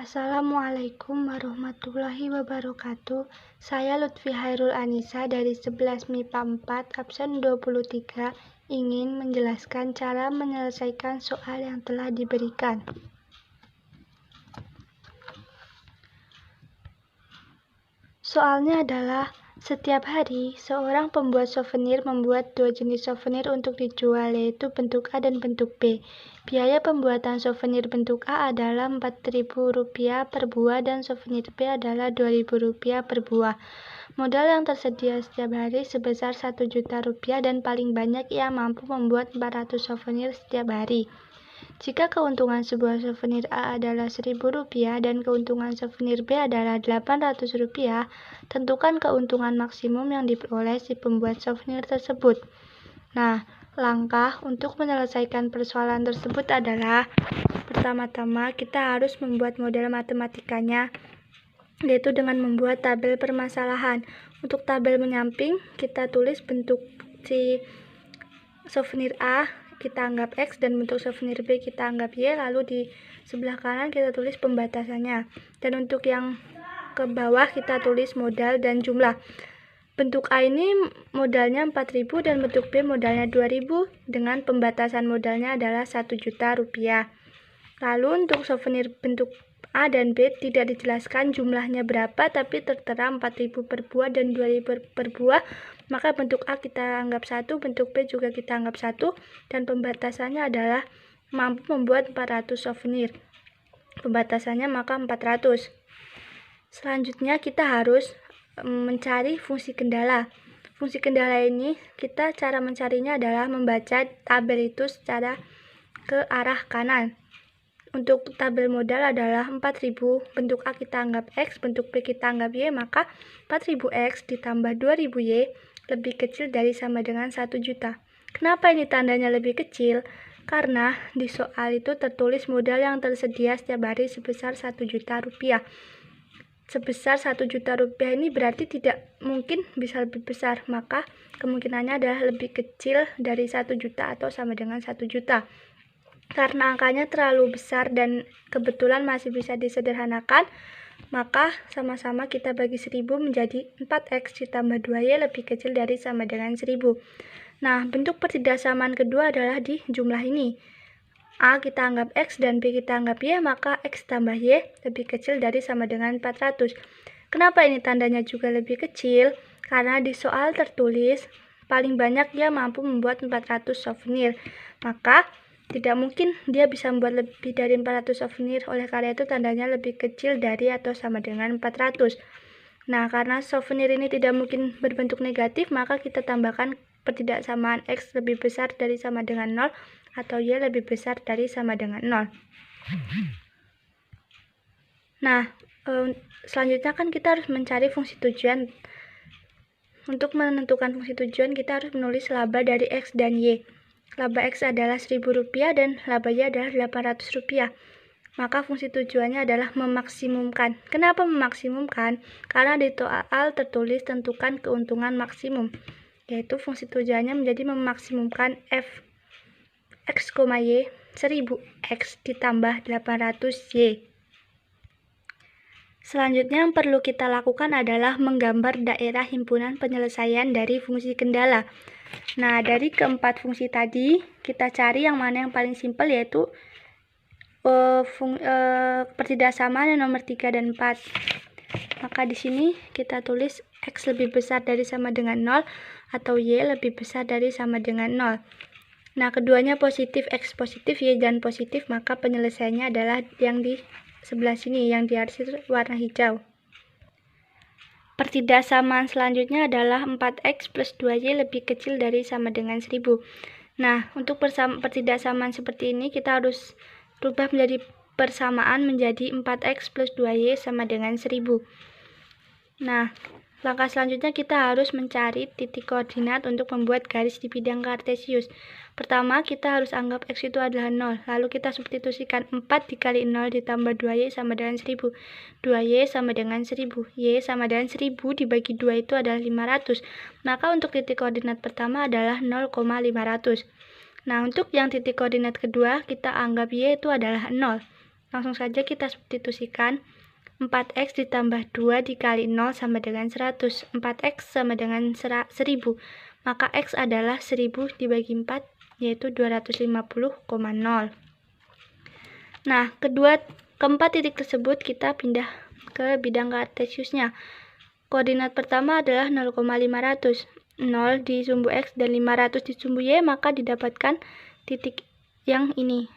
Assalamualaikum warahmatullahi wabarakatuh. Saya Lutfi Hairul Anisa dari 11 MIPA 4 absen 23 ingin menjelaskan cara menyelesaikan soal yang telah diberikan. Soalnya adalah setiap hari seorang pembuat souvenir membuat dua jenis souvenir untuk dijual, yaitu bentuk A dan bentuk B. Biaya pembuatan souvenir bentuk A adalah Rp4.000 per buah dan souvenir B adalah Rp2.000 per buah. Modal yang tersedia setiap hari sebesar Rp1 juta dan paling banyak ia mampu membuat 400 souvenir setiap hari. Jika keuntungan sebuah souvenir A adalah Rp1.000 dan keuntungan souvenir B adalah Rp800, tentukan keuntungan maksimum yang diperoleh si pembuat souvenir tersebut. Nah, langkah untuk menyelesaikan persoalan tersebut adalah pertama-tama kita harus membuat model matematikanya, yaitu dengan membuat tabel permasalahan. Untuk tabel menyamping, kita tulis bentuk si souvenir A kita anggap X dan bentuk souvenir B kita anggap Y, lalu di sebelah kanan kita tulis pembatasannya. Dan untuk yang ke bawah kita tulis modal dan jumlah. Bentuk A ini modalnya 4.000 dan bentuk B modalnya 2.000 dengan pembatasan modalnya adalah Rp1 juta. Lalu untuk souvenir bentuk A dan B tidak dijelaskan jumlahnya berapa, tapi tertera 4.000 per buah dan 2.000 per buah. Maka bentuk A kita anggap 1, bentuk B juga kita anggap 1, dan pembatasannya adalah mampu membuat 400 souvenir. Pembatasannya maka 400. Selanjutnya kita harus mencari fungsi kendala. Fungsi kendala ini cara mencarinya adalah membaca tabel itu secara ke arah kanan. Untuk tabel modal adalah 4.000, bentuk A kita anggap X, bentuk B kita anggap Y, maka 4.000X ditambah 2.000Y lebih kecil dari sama dengan 1 juta. Kenapa ini tandanya lebih kecil? Karena di soal itu tertulis modal yang tersedia setiap hari sebesar Rp1 juta. Sebesar Rp1 juta ini berarti tidak mungkin bisa lebih besar, maka kemungkinannya adalah lebih kecil dari 1 juta atau sama dengan 1 juta. Karena angkanya terlalu besar dan kebetulan masih bisa disederhanakan, maka sama-sama kita bagi 1000 menjadi 4X ditambah 2Y lebih kecil dari sama dengan 1000. Nah, bentuk pertidaksamaan kedua adalah di jumlah ini. A kita anggap X dan B kita anggap Y, maka X tambah Y lebih kecil dari sama dengan 400. Kenapa ini tandanya juga lebih kecil? Karena di soal tertulis paling banyak dia mampu membuat 400 souvenir. Maka tidak mungkin dia bisa membuat lebih dari 400 souvenir, oleh karena itu tandanya lebih kecil dari atau sama dengan 400. Nah, karena souvenir ini tidak mungkin berbentuk negatif, maka kita tambahkan pertidaksamaan X lebih besar dari sama dengan 0 atau Y lebih besar dari sama dengan 0. Nah, selanjutnya kan kita harus mencari fungsi tujuan. Untuk menentukan fungsi tujuan, kita harus menulis laba dari X dan Y. Laba X adalah Rp1.000 dan laba Y adalah Rp800. Maka fungsi tujuannya adalah memaksimumkan. Kenapa memaksimumkan? Karena di soal tertulis tentukan keuntungan maksimum, yaitu fungsi tujuannya menjadi memaksimumkan F X, Y 1000X ditambah 800Y. Selanjutnya yang perlu kita lakukan adalah menggambar daerah himpunan penyelesaian dari fungsi kendala. Nah, dari keempat fungsi tadi, kita cari yang mana yang paling simpel, yaitu pertidaksamaan yang nomor 3 dan 4. Maka di sini kita tulis X lebih besar dari sama dengan 0 atau Y lebih besar dari sama dengan 0. Nah, keduanya positif, X positif, Y dan positif, maka penyelesaiannya adalah yang di sebelah sini, yang diarsir warna hijau. Pertidaksamaan selanjutnya adalah 4X plus 2Y lebih kecil dari sama dengan 1000. Nah, untuk pertidaksamaan seperti ini kita harus rubah menjadi persamaan menjadi 4X plus 2Y sama dengan 1000. Nah, langkah selanjutnya kita harus mencari titik koordinat untuk membuat garis di bidang kartesius. Pertama, kita harus anggap X itu adalah 0. Lalu kita substitusikan 4 dikali 0 ditambah 2Y sama dengan 1000. 2Y sama dengan 1000. Y sama dengan 1000 dibagi 2 itu adalah 500. Maka untuk titik koordinat pertama adalah 0,500. Nah, untuk yang titik koordinat kedua, kita anggap Y itu adalah 0. Langsung saja kita substitusikan. 4x ditambah 2 dikali 0 sama dengan 100. 4x sama dengan 1000. Maka x adalah 1000 dibagi 4, yaitu 250,0. Nah, keempat titik tersebut kita pindah ke bidang kartesiusnya. Koordinat pertama adalah 0,500. 0 di sumbu x dan 500 di sumbu y, maka didapatkan titik yang ini.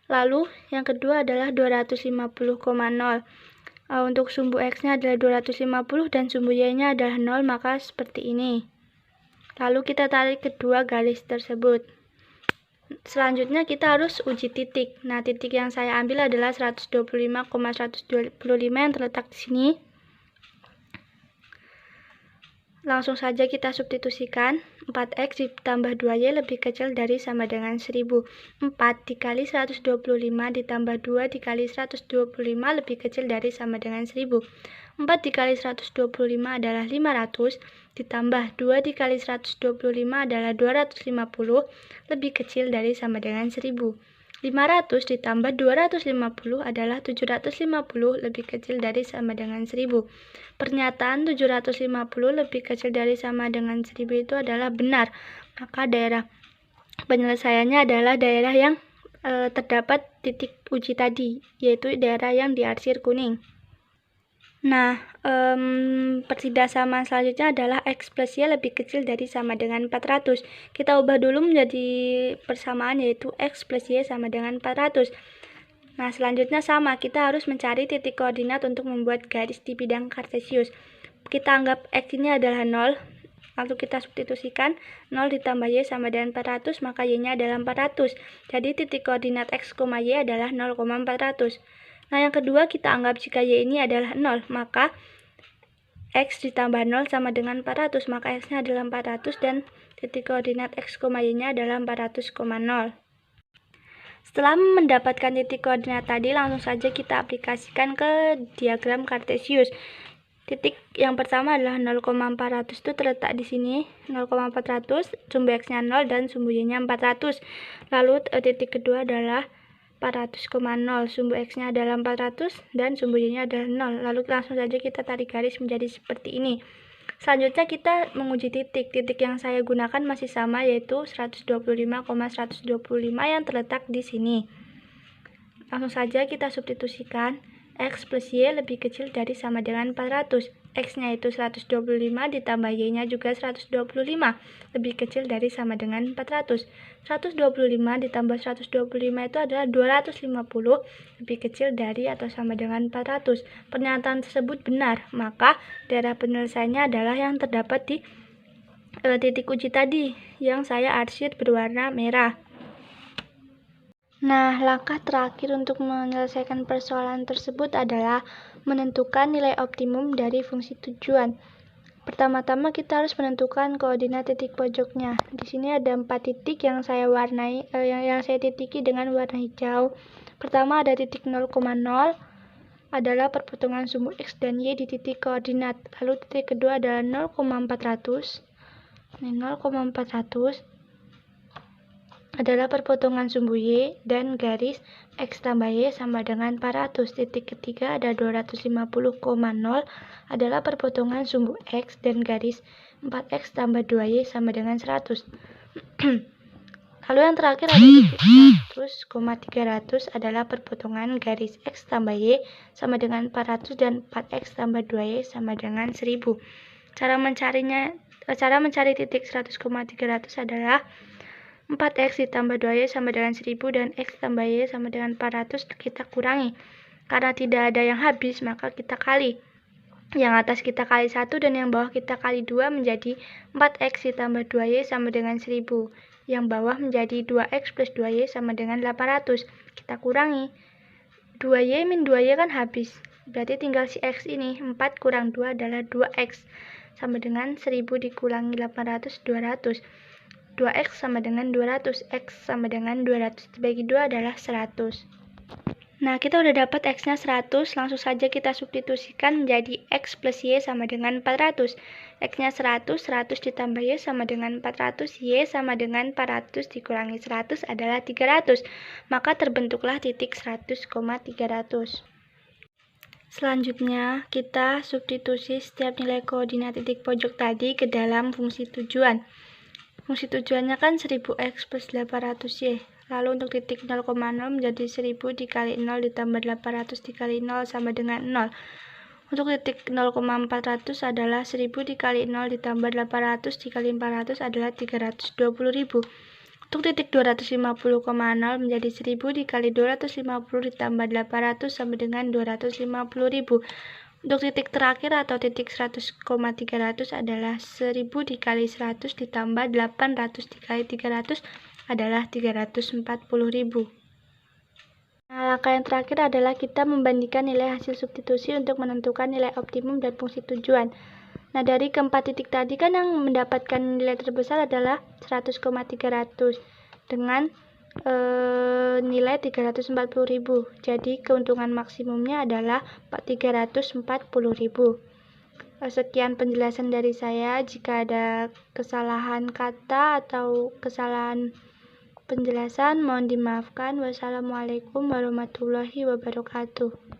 Lalu yang kedua adalah 250,0. Untuk sumbu x-nya adalah 250 dan sumbu y-nya adalah 0, maka seperti ini. Lalu kita tarik kedua garis tersebut. Selanjutnya kita harus uji titik. Nah, titik yang saya ambil adalah 125,125 yang terletak di sini. Langsung saja kita substitusikan. 4x ditambah 2y lebih kecil dari sama dengan 1000. 4 dikali 125 ditambah 2 dikali 125 lebih kecil dari sama dengan 1000. 4 dikali 125 adalah 500, ditambah 2 dikali 125 adalah 250, lebih kecil dari sama dengan 1000. 500 ditambah 250 adalah 750, lebih kecil dari sama dengan 1000. Pernyataan 750 lebih kecil dari sama dengan 1000 itu adalah benar. Maka daerah penyelesaiannya adalah daerah yang terdapat titik uji tadi, yaitu daerah yang diarsir kuning. Nah, pertidasamaan selanjutnya adalah x plus y lebih kecil dari sama dengan 400. Kita ubah dulu menjadi persamaan, yaitu x plus y sama dengan 400. Nah, selanjutnya sama, kita harus mencari titik koordinat untuk membuat garis di bidang kartesius. Kita anggap x ini adalah 0, lalu kita substitusikan 0 ditambah y sama dengan 400, maka y-nya adalah 400. Jadi titik koordinat x, y adalah 0,400. Nah, yang kedua kita anggap jika y ini adalah 0, maka x ditambah 0 sama dengan 400, maka x-nya adalah 400 dan titik koordinat x, y-nya adalah 400,0. Setelah mendapatkan titik koordinat tadi, langsung saja kita aplikasikan ke diagram kartesius. Titik yang pertama adalah 0,400 itu terletak di sini, 0,400, sumbu x-nya 0 dan sumbu y-nya 400. Lalu titik kedua adalah 400,0, sumbu x-nya adalah 400 dan sumbu y-nya adalah 0. Lalu langsung saja kita tarik garis menjadi seperti ini. Selanjutnya kita menguji titik. Titik yang saya gunakan masih sama, yaitu 125,125 yang terletak di sini. Langsung saja kita substitusikan. X plus y lebih kecil dari sama dengan 400. X-nya itu 125 ditambah y-nya juga 125, lebih kecil dari sama dengan 400. 125 ditambah 125 itu adalah 250, lebih kecil dari atau sama dengan 400. Pernyataan tersebut benar, maka daerah penyelesaiannya adalah yang terdapat di titik uji tadi yang saya arsir berwarna merah. Nah, langkah terakhir untuk menyelesaikan persoalan tersebut adalah menentukan nilai optimum dari fungsi tujuan. Pertama-tama kita harus menentukan koordinat titik pojoknya. Di sini ada 4 titik yang saya yang saya titiki dengan warna hijau. Pertama ada titik 0,0 adalah perpotongan sumbu x dan y di titik koordinat. Lalu titik kedua adalah 0,400. Ini 0,400 adalah perpotongan sumbu y dan garis x tambah y sama dengan 400. Titik ketiga ada 250,0 adalah perpotongan sumbu x dan garis 4x tambah 2y sama dengan 100. Lalu yang terakhir ada titik 100,300 adalah perpotongan garis x tambah y sama dengan 400 dan 4x tambah 2y sama dengan 1000. Cara mencari titik 100,300 adalah 4x ditambah 2y sama dengan 1000 dan x tambah y sama dengan 400 kita kurangi. Karena tidak ada yang habis, maka kita kali. Yang atas kita kali 1 dan yang bawah kita kali 2 menjadi 4x ditambah 2y sama dengan 1000. Yang bawah menjadi 2x plus 2y sama dengan 800. Kita kurangi. 2y min 2y kan habis. Berarti tinggal si x ini. 4 kurang 2 adalah 2x. Sama dengan 1000 dikurangi 800, 200. 2x sama dengan 200, x sama dengan 200 dibagi 2 adalah 100. Nah, kita udah dapat x-nya 100, langsung saja kita substitusikan menjadi x plus y sama dengan 400. X-nya 100, 100 ditambah Y sama dengan 400, Y sama dengan 400 dikurangi 100 adalah 300. Maka terbentuklah titik 100,300. Selanjutnya, kita substitusi setiap nilai koordinat titik pojok tadi ke dalam fungsi tujuan. Fungsi tujuannya kan 1000x plus 800y. Lalu untuk titik 0,0 menjadi 1000 dikali 0 ditambah 800 dikali 0 sama dengan 0. Untuk titik 0,400 adalah 1000 dikali 0 ditambah 800 dikali 400 adalah 320.000. Untuk titik 250,0 menjadi 1000 dikali 250 ditambah 800 sama dengan 250.000. Untuk titik terakhir atau titik 100,300 adalah 1000 dikali 100 ditambah 800 dikali 300 adalah 340.000. Nah, langkah yang terakhir adalah kita membandingkan nilai hasil substitusi untuk menentukan nilai optimum dan fungsi tujuan. Nah, dari keempat titik tadi kan yang mendapatkan nilai terbesar adalah 100,300 dengan nilai 340.000. Jadi keuntungan maksimumnya adalah 340.000. Sekian penjelasan dari saya. Jika ada kesalahan kata atau kesalahan penjelasan mohon dimaafkan. Wassalamualaikum warahmatullahi wabarakatuh.